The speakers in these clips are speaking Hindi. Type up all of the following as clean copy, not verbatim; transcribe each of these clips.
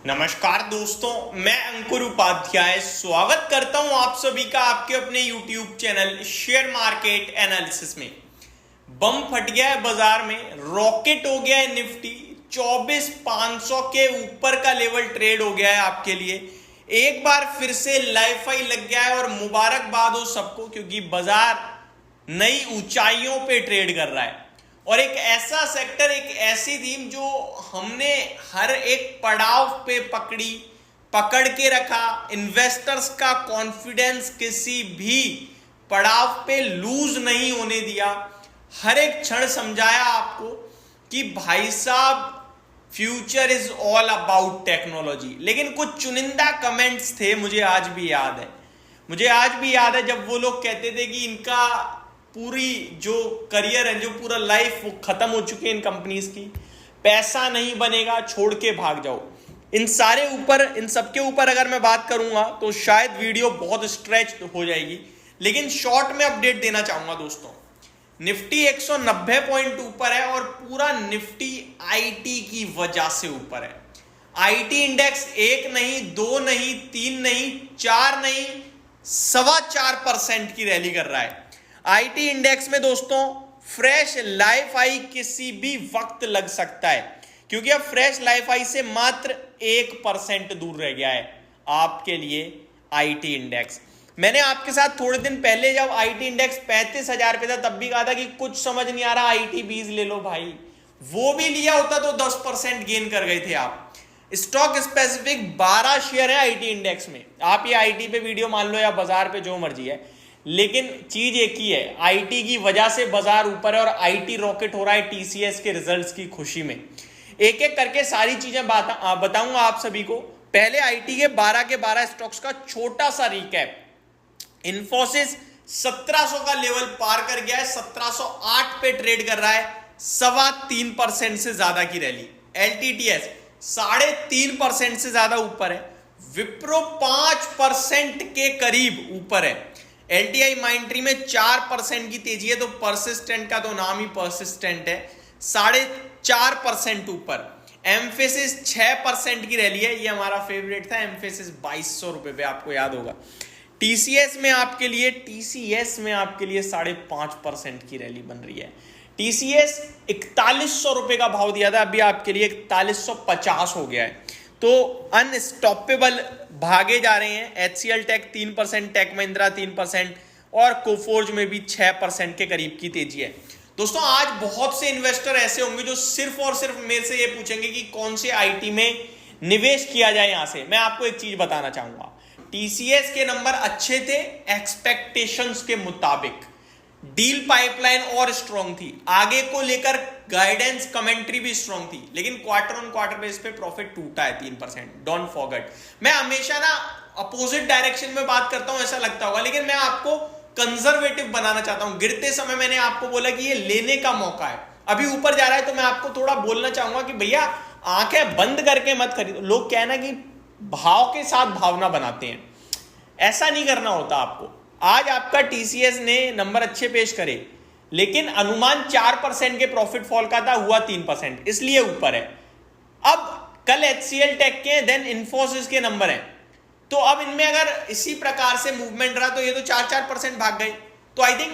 नमस्कार दोस्तों, मैं अंकुर उपाध्याय स्वागत करता हूं आप सभी का आपके अपने YouTube channel share market analysis में। बम फट गया है बाजार में, रॉकेट हो गया है निफ्टी, 24,500 के ऊपर का लेवल ट्रेड हो गया है आपके लिए। एक बार फिर से लाइफ हाई लग गया है और मुबारकबाद हो सबको, क्योंकि बाजार नई ऊंचाइयों पे ट्रेड कर रहा है। और एक ऐसा सेक्टर, एक ऐसी थीम जो हमने हर एक पड़ाव पे पकड़ के रखा, इन्वेस्टर्स का कॉन्फिडेंस किसी भी पड़ाव पे लूज नहीं होने दिया, हर एक क्षण समझाया आपको कि भाई साहब future is all about technology. लेकिन कुछ चुनिंदा कमेंट्स थे, मुझे आज भी याद है जब वो लोग कहते थे कि इनका पूरी जो करियर है, जो पूरा लाइफ, वो खत्म हो चुकी है इन कंपनीज की, पैसा नहीं बनेगा, छोड़ के भाग जाओ। इन सबके ऊपर अगर मैं बात करूंगा तो शायद वीडियो बहुत स्ट्रेच हो जाएगी, लेकिन शॉर्ट में अपडेट देना चाहूंगा दोस्तों। निफ्टी 190 पॉइंट ऊपर है और पूरा निफ्टी आईटी की वजह से ऊपर है। आईटी इंडेक्स 1 नहीं, 2 नहीं, 3 नहीं, 4 नहीं, 4.25% की रैली कर रहा है। आईटी इंडेक्स में दोस्तों फ्रेश लाइफ हाई किसी भी वक्त लग सकता है, क्योंकि अब फ्रेश लाइफ हाई से मात्र 1% दूर रह गया है आपके लिए आईटी इंडेक्स। मैंने आपके साथ थोड़े दिन पहले जब आईटी इंडेक्स 35,000 पे था तब भी कहा था कि कुछ समझ नहीं आ रहा, आईटी बीज ले लो भाई। वो भी लिया होता तो 10% गेन कर गए थे आप। स्टॉक स्पेसिफिक 12 शेयर है आईटी इंडेक्स में। आप ये आईटी पे वीडियो मान लो या बाजार पे, जो मर्जी है, लेकिन चीज एक ही है, आईटी की वजह से बाजार ऊपर है और आईटी रॉकेट हो रहा है टीसीएस के रिजल्ट्स की खुशी में। एक एक करके सारी चीजें बताऊंगा आप सभी को। पहले आईटी के 12 स्टॉक्स का छोटा सा रिकैप। इंफोसिस 1700 का लेवल पार कर गया है, 1708 पे ट्रेड कर रहा है, 3.25% से ज्यादा की रैली। एलटीटीएस 3.5% से ज्यादा ऊपर है। विप्रो 5% के करीब ऊपर है। एलटीआई माइंट्री में 4% की तेजी है, तो परसिस्टेंट का तो नाम ही परसिस्टेंट है, 4.5% ऊपर। एम्फेसिस 6% की रैली है, ये हमारा फेवरेट था एम्फेसिस, 2200 रुपए पे, आपको याद होगा। टीसीएस में आपके लिए 5.5% की रैली बन रही है। टीसीएस 4100 रुपए का भाव दिया था, अभी आपके लिए 4150 हो गया है। तो अनस्टॉपेबल भागे जा रहे हैं। एचसीएल टेक 3%, टेक महिंद्रा 3% और कोफोर्ज में भी 6% के करीब की तेजी है। दोस्तों आज बहुत से इन्वेस्टर ऐसे होंगे जो सिर्फ और सिर्फ मेरे से ये पूछेंगे कि कौन से आईटी में निवेश किया जाए। यहां से मैं आपको एक चीज बताना चाहूंगा, टीसीएस के नंबर अच्छे थे एक्सपेक्टेशंस के मुताबिक, डील पाइपलाइन और स्ट्रॉन्ग थी, आगे को लेकर गाइडेंस कमेंट्री भी स्ट्रॉन्ग थी, लेकिन क्वार्टर ऑन क्वार्टर बेस पे प्रॉफिट टूटा है 3%। डोंट फॉरगेट, मैं हमेशा ना अपोजिट डायरेक्शन में बात करता हूं, ऐसा लगता होगा, लेकिन मैं आपको कंजर्वेटिव बनाना चाहता हूं। गिरते समय मैंने आपको बोला कि ये लेने का मौका है, अभी ऊपर जा रहा है, तो मैं आपको थोड़ा बोलना चाहूंगा कि भैया आंखें बंद करके मत खरीदो। लोग कहना कि भाव के साथ भावना बनाते हैं, ऐसा नहीं करना होता आपको। आज आपका टीसीएस ने नंबर अच्छे पेश करे, लेकिन अनुमान 4% के प्रॉफिट फॉल का था, हुआ 3%, इसलिए ऊपर है। अब कल एचसीएल टेक के, देन इंफोसिस के नंबर हैं, तो अब इनमें अगर इसी प्रकार से मूवमेंट रहा तो ये तो 4% भाग गए, तो आई थिंक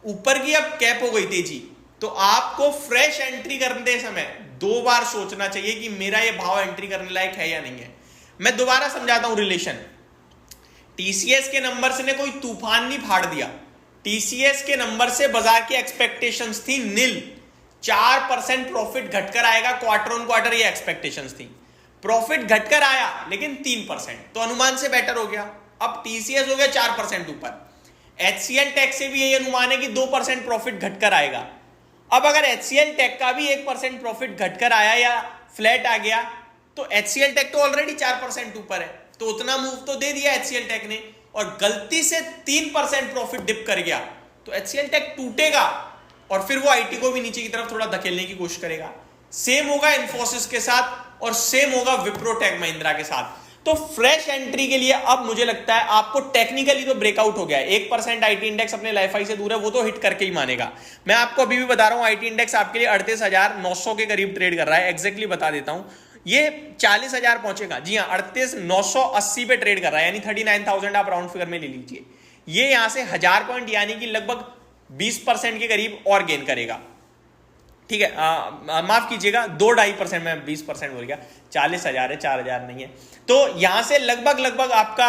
ऊपर की अब कैप हो गई तेजी। तो आपको फ्रेश एंट्री करते समय 2 बार सोचना चाहिए कि मेरा ये भाव एंट्री करने लायक है या नहीं है। मैं दोबारा समझाता हूं रिलेशन। टीसीएस के नंबर से ने कोई तूफान नहीं फाड़ दिया। टीसीएस के नंबर से बाजार की एक्सपेक्टेशंस थी नील, 4% प्रॉफिट घटकर आएगा क्वार्टर ऑन क्वार्टर, ये एक्सपेक्टेशंस थी। प्रॉफिट घटकर आया लेकिन 3%, तो अनुमान से बेटर हो गया। अब टीसीएस हो गया 4% ऊपर। एचसीएल टेक से भी यही अनुमान है कि 2% प्रॉफिट घटकर आएगा। अब अगर एचसीएल टेक का भी 1% प्रॉफिट घटकर आया या फ्लैट आ गया, तो एचसीएल टेक तो ऑलरेडी 4% ऊपर है, तो उतना मूव तो दे दिया एचसीएल टेक ने, और गलती से 3% प्रॉफिट डिप कर गया तो एचसीएल टेक टूटेगा और फिर वो आईटी को भी नीचे की तरफ थोड़ा धकेलने की कोशिश करेगा। सेम होगा इंफोसिस के साथ और सेम होगा विप्रो टेक महिंद्रा के साथ। तो फ्रेश एंट्री के लिए अब मुझे लगता है आपको टेक्निकली तो ब्रेकआउट हो गया है। 1% आईटी इंडेक्स अपने लाइफ हाई से दूर है, वो तो हिट करके ही मानेगा। मैं आपको अभी भी बता रहा हूं, आईटी इंडेक्स आपके लिए 38,900 के करीब ट्रेड कर रहा है। एग्जैक्टली बता देता हूं, ये 40,000 पहुंचेगा। जी हाँ, 38,980 पे ट्रेड कर रहा है, यानी 39,000 आप राउंड फिगर में ले लीजिए। ये यहां से 1000 पॉइंट यानी कि लगभग 20% के करीब और गेन करेगा। ठीक है, माफ कीजिएगा 2-2.5%, मैं 20% बोल गया, 40,000 है, 4,000 नहीं है। तो यहां से लगभग आपका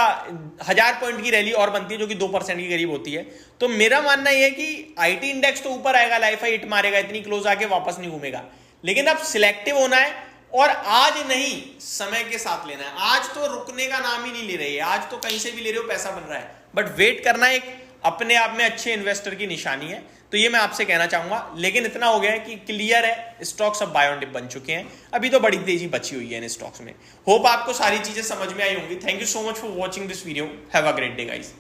1000 पॉइंट की रैली और बनती है, जो कि 2% के करीब होती है। तो मेरा मानना यह है कि आईटी इंडेक्स तो ऊपर आएगा, लाइफाई हिट मारेगा, इतनी क्लोज आके वापस नहीं घूमेगा, लेकिन अब सिलेक्टिव होना है और आज नहीं, समय के साथ लेना है। आज तो रुकने का नाम ही नहीं ले रहे हैं, आज तो कहीं से भी ले रहे हो पैसा बन रहा है, बट वेट करना एक अपने आप में अच्छे इन्वेस्टर की निशानी है। तो ये मैं आपसे कहना चाहूंगा, लेकिन इतना हो गया है कि क्लियर है, स्टॉक्स अब बाय ऑन डिप बन चुके हैं, अभी तो बड़ी तेजी बची हुई है इन स्टॉक्स में। होप आपको सारी चीजें समझ में आई होंगी। Thank you so much for watching this video, have a great day guys.